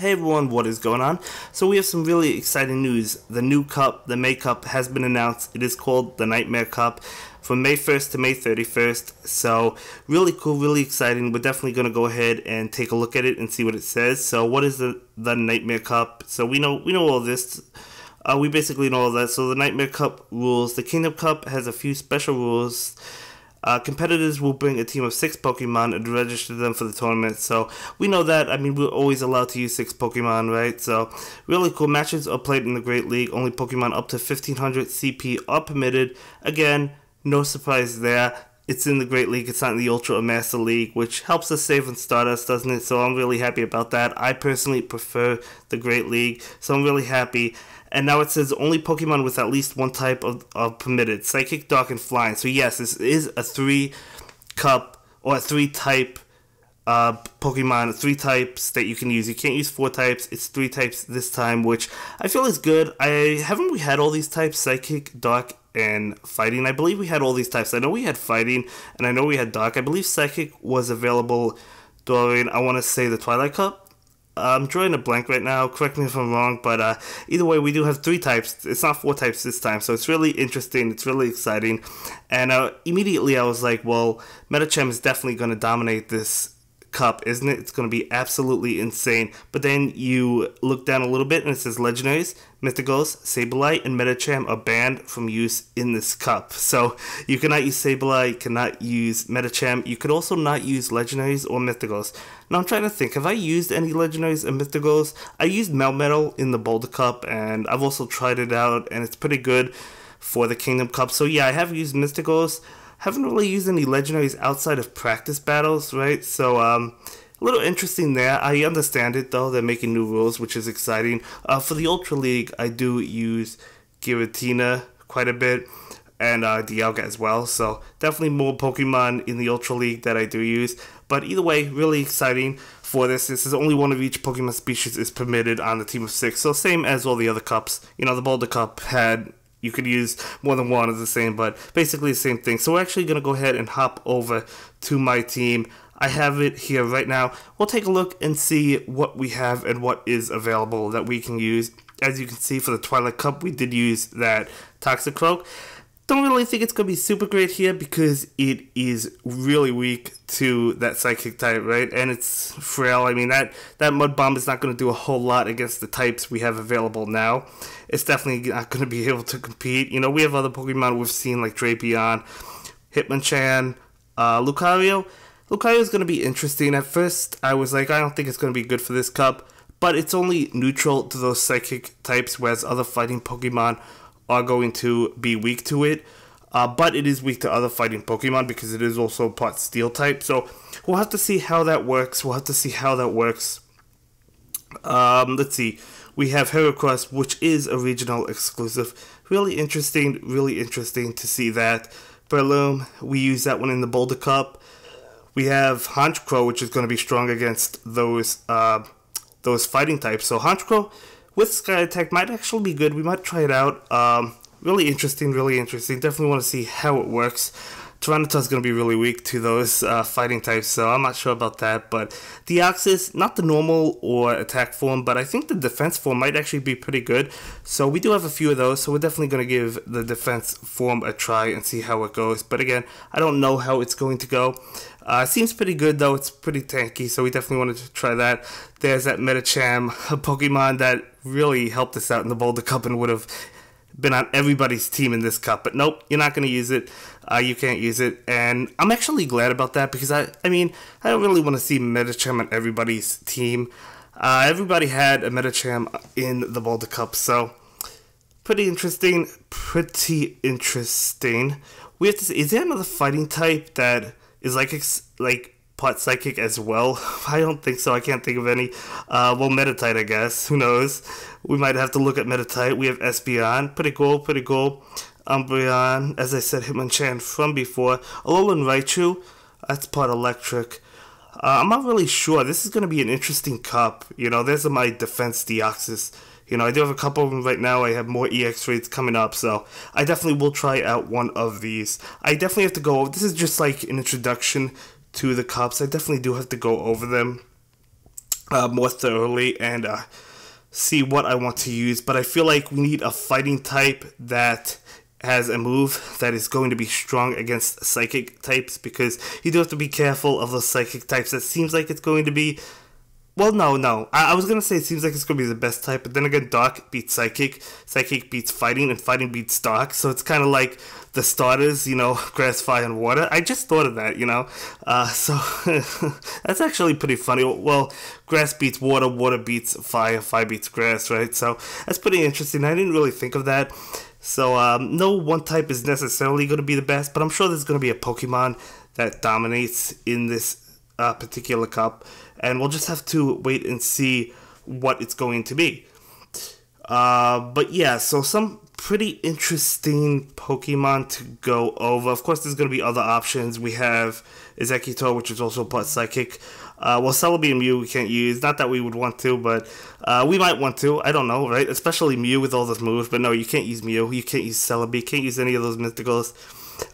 Hey everyone, what is going on? So we have some really exciting news. The new cup, the May Cup, has been announced. It is called the Nightmare Cup from May 1st to May 31st. So really cool, really exciting. We're definitely going to go ahead and take a look at it and see what it says. So what is the Nightmare Cup? So we know all this. We basically know all that. So the Nightmare Cup rules. The Kingdom Cup has a few special rules. Competitors will bring a team of 6 Pokemon and register them for the tournament. So we know that. I mean, we're always allowed to use 6 Pokemon, right? So really cool. Matches are played in the Great League. Only Pokemon up to 1500 CP are permitted. Again, no surprise there. It's in the Great League. It's not in the Ultra or Master League, which helps us save on Stardust, doesn't it? So I'm really happy about that. I personally prefer the Great League, so I'm really happy. And now it says only Pokemon with at least one type of permitted. Psychic, Dark, and Flying. So yes, this is a 3-cup or a 3-type Pokemon, 3 types that you can use. You can't use 4 types. It's 3 types this time, which I feel is good. Haven't we had all these types? Psychic, Dark, and Fighting. I believe we had all these types. I know we had Fighting, and I know we had Dark. I believe Psychic was available during, I want to say, the Twilight Cup. I'm drawing a blank right now, correct me if I'm wrong, but either way, we do have 3 types. It's not 4 types this time, so it's really interesting, it's really exciting, and immediately I was like, well, Medicham is definitely going to dominate this cup, isn't it? It's going to be absolutely insane. But then you look down a little bit and it says Legendaries, Mythicals, Sableye, and Medicham are banned from use in this cup. So you cannot use Sableye, you cannot use Medicham, you could also not use Legendaries or Mythicals. Now I'm trying to think, have I used any Legendaries and Mythicals? I used Melmetal in the Boulder Cup, and I've also tried it out, and it's pretty good for the Kingdom Cup. So yeah, I have used Mysticals. Haven't really used any Legendaries outside of practice battles, right? So, a little interesting there. I understand it, though. They're making new rules, which is exciting. For the Ultra League, I do use Giratina quite a bit, and Dialga as well. So, definitely more Pokemon in the Ultra League that I do use. But either way, really exciting for this. This is only one of each Pokemon species is permitted on the team of 6. So, same as all the other cups. You know, the Boulder Cup had... You could use more than one of the same, but basically the same thing. So we're actually going to go ahead and hop over to my team. I have it here right now. We'll take a look and see what we have and what is available that we can use. As you can see, for the Twilight Cup, we did use that Toxicroak. Don't really think it's going to be super great here because it is really weak to that Psychic type, right? And it's frail. I mean, that Mud Bomb is not going to do a whole lot against the types we have available now. It's definitely not going to be able to compete. You know, we have other Pokemon we've seen like Drapion, Hitmonchan, Lucario. Lucario is going to be interesting. At first, I was like, I don't think it's going to be good for this cup, but it's only neutral to those Psychic types, whereas other fighting Pokemon are going to be weak to it, but it is weak to other fighting Pokemon because it is also part Steel type. So we'll have to see how that works. Let's see. We have Heracross, which is a regional exclusive. Really interesting to see that. Breloom, we use that one in the Boulder Cup. We have Honchkrow, which is going to be strong against those fighting types. So Honchkrow with Sky Attack might actually be good. We might try it out. Really interesting. Definitely want to see how it works. Tyranitar is going to be really weak to those fighting types, so I'm not sure about that. But Deoxys, not the normal or attack form, but I think the defense form might actually be pretty good. So we do have a few of those, so we're definitely going to give the defense form a try and see how it goes. But again, I don't know how it's going to go. It seems pretty good, though. It's pretty tanky, so we definitely wanted to try that. There's that Medicham, a Pokemon that really helped us out in the Boulder Cup and would have been on everybody's team in this cup, but nope, you're not going to use it. You can't use it, and I'm actually glad about that because I mean, I don't really want to see Medicham on everybody's team. Everybody had a Medicham in the Boulder Cup, so pretty interesting. We have to see, is there another fighting type that is like part Psychic as well? I don't think so. I can't think of any. Well, Meditite, I guess. Who knows? We might have to look at Meditite. We have Espeon. Pretty cool. Umbreon. As I said, Hitmonchan from before. Alolan Raichu. That's part Electric. I'm not really sure. This is going to be an interesting cup. You know, there's my Defense Deoxys. You know, I do have a couple of them right now. I have more EX rates coming up, so I definitely will try out one of these. I definitely have to go. This is just like an introduction to the cups. I definitely do have to go over them. more thoroughly and see what I want to use. But I feel like we need a fighting type that has a move that is going to be strong against psychic types, because you do have to be careful of those psychic types. That seems like it's going to be, well, no. I was going to say it seems like it's going to be the best type, but then again, Dark beats Psychic, Psychic beats Fighting, and Fighting beats Dark, so it's kind of like the starters, you know, Grass, Fire, and Water. I just thought of that, you know, so that's actually pretty funny. Well, Grass beats Water, Water beats Fire, Fire beats Grass, right? So that's pretty interesting. I didn't really think of that. So no one type is necessarily going to be the best, but I'm sure there's going to be a Pokemon that dominates in this particular cup, and we'll just have to wait and see what it's going to be. But yeah, so some pretty interesting Pokemon to go over. Of course, there's going to be other options. We have Executor, which is also part Psychic. Well, Celebi and Mew we can't use. Not that we would want to, but we might want to. I don't know, right? Especially Mew with all those moves. But no, you can't use Mew. You can't use Celebi. You can't use any of those Mythicals.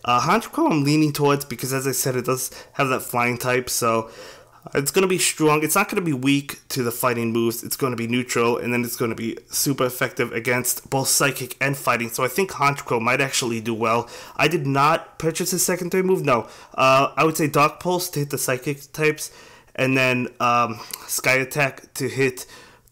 Honchkrow I'm leaning towards because, as I said, it does have that flying type. So it's going to be strong. It's not going to be weak to the fighting moves. It's going to be neutral, and then it's going to be super effective against both Psychic and Fighting. So I think Honchkrow might actually do well. I did not purchase his secondary move. No. I would say Dark Pulse to hit the Psychic types, and then Sky Attack to hit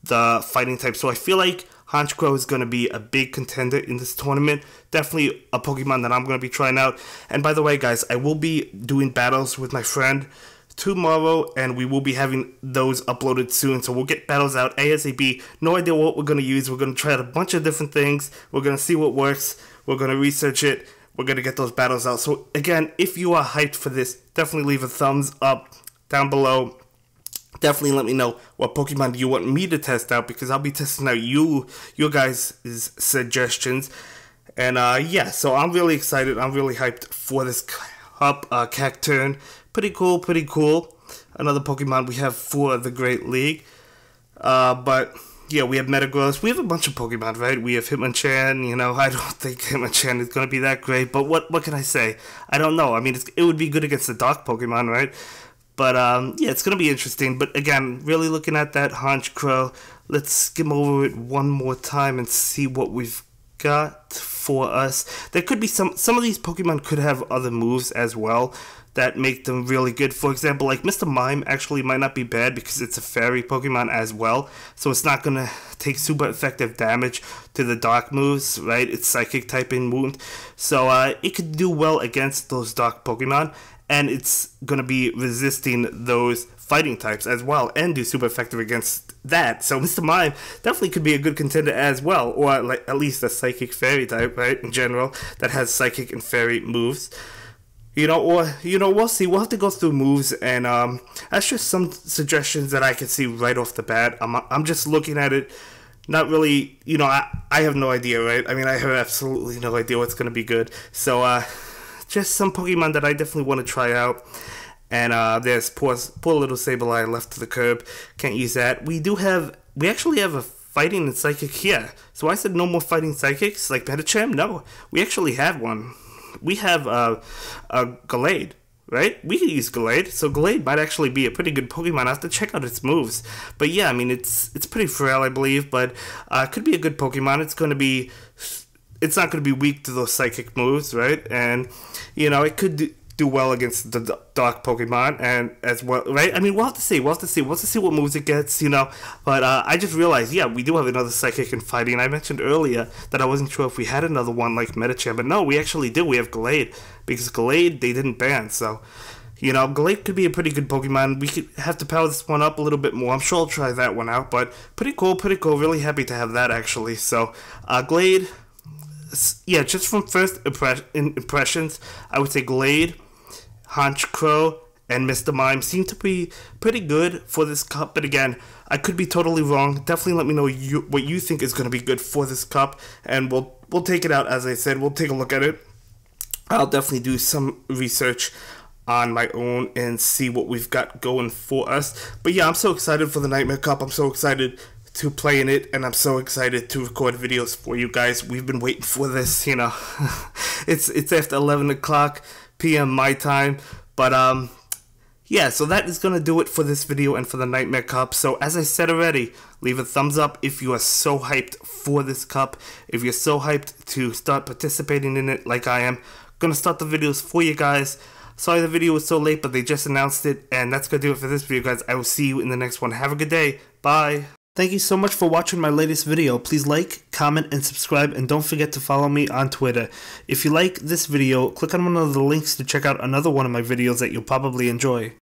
the Fighting type. So I feel like Honchkrow is going to be a big contender in this tournament. Definitely a Pokemon that I'm going to be trying out. And by the way, guys, I will be doing battles with my friend tomorrow, and we will be having those uploaded soon. So we'll get battles out ASAP. No idea what we're going to use. We're going to try out a bunch of different things. We're going to see what works. We're going to research it. We're going to get those battles out. So again, if you are hyped for this, definitely leave a thumbs up down below. Definitely let me know what Pokemon do you want me to test out, because I'll be testing out your guys' suggestions. And yeah, so I'm really excited. I'm really hyped for this cup. Cacturn, pretty cool. Another Pokemon we have for the Great League. But yeah, we have Metagross. We have a bunch of Pokemon, right? We have Hitmonchan. You know, I don't think Hitmonchan is going to be that great, but what can I say? I don't know. I mean, it would be good against the Dark Pokemon, right? But yeah, it's going to be interesting. But again, really looking at that Honchkrow. Let's skim over it one more time and see what we've got for us. There could be some of these Pokemon could have other moves as well that make them really good. For example, like Mr. Mime actually might not be bad because it's a fairy Pokemon as well, so it's not gonna take super effective damage to the dark moves, right? It's psychic typing wound, so it could do well against those dark Pokemon, and it's gonna be resisting those fighting types as well, and do super effective against that. So Mr. Mime definitely could be a good contender as well, or like at least a psychic fairy type, right, in general, that has psychic and fairy moves. We'll see. We'll have to go through moves, and that's just some suggestions that I can see right off the bat. I'm just looking at it, not really, I have no idea, right? I mean, I have absolutely no idea what's going to be good. So, just some Pokemon that I definitely want to try out. And there's poor little Sableye left to the curb. Can't use that. We actually have a fighting and psychic here. So I said no more fighting psychics like Medicham? No, we actually have one. We have a Gallade, right? We can use Gallade, so Gallade might actually be a pretty good Pokemon. I have to check out its moves. But yeah, I mean, it's pretty frail, I believe, but it could be a good Pokemon. It's not going to be weak to those psychic moves, right? And, it could do well against the dark Pokemon, and as well, right? I mean, we'll have to see. We'll have to see what moves it gets, But I just realized, yeah, we do have another psychic and fighting. I mentioned earlier that I wasn't sure if we had another one like Medicham, but no, we actually do. We have Gallade, because Gallade they didn't ban, so Gallade could be a pretty good Pokemon. We could have to power this one up a little bit more. I'm sure I'll try that one out, but pretty cool. Really happy to have that actually. So Gallade, yeah, just from first impressions, I would say Gallade, Honchkrow, and Mr. Mime seem to be pretty good for this cup, but again, I could be totally wrong. Definitely let me know what you think is going to be good for this cup, and we'll take it out. As I said, we'll take a look at it. I'll definitely do some research on my own and see what we've got going for us. But yeah, I'm so excited for the Nightmare Cup. I'm so excited to play in it, and I'm so excited to record videos for you guys. We've been waiting for this, It's after 11 o'clock p.m. my time, but yeah, so that is going to do it for this video and for the Nightmare Cup. So as I said already, leave a thumbs up if you are so hyped for this cup. If you're so hyped to start participating in it like I am, going to start the videos for you guys. Sorry the video was so late, but they just announced it. And that's going to do it for this video, guys. I will see you in the next one. Have a good day. Bye. Thank you so much for watching my latest video. Please like, comment, and subscribe, and don't forget to follow me on Twitter. If you like this video, click on one of the links to check out another one of my videos that you'll probably enjoy.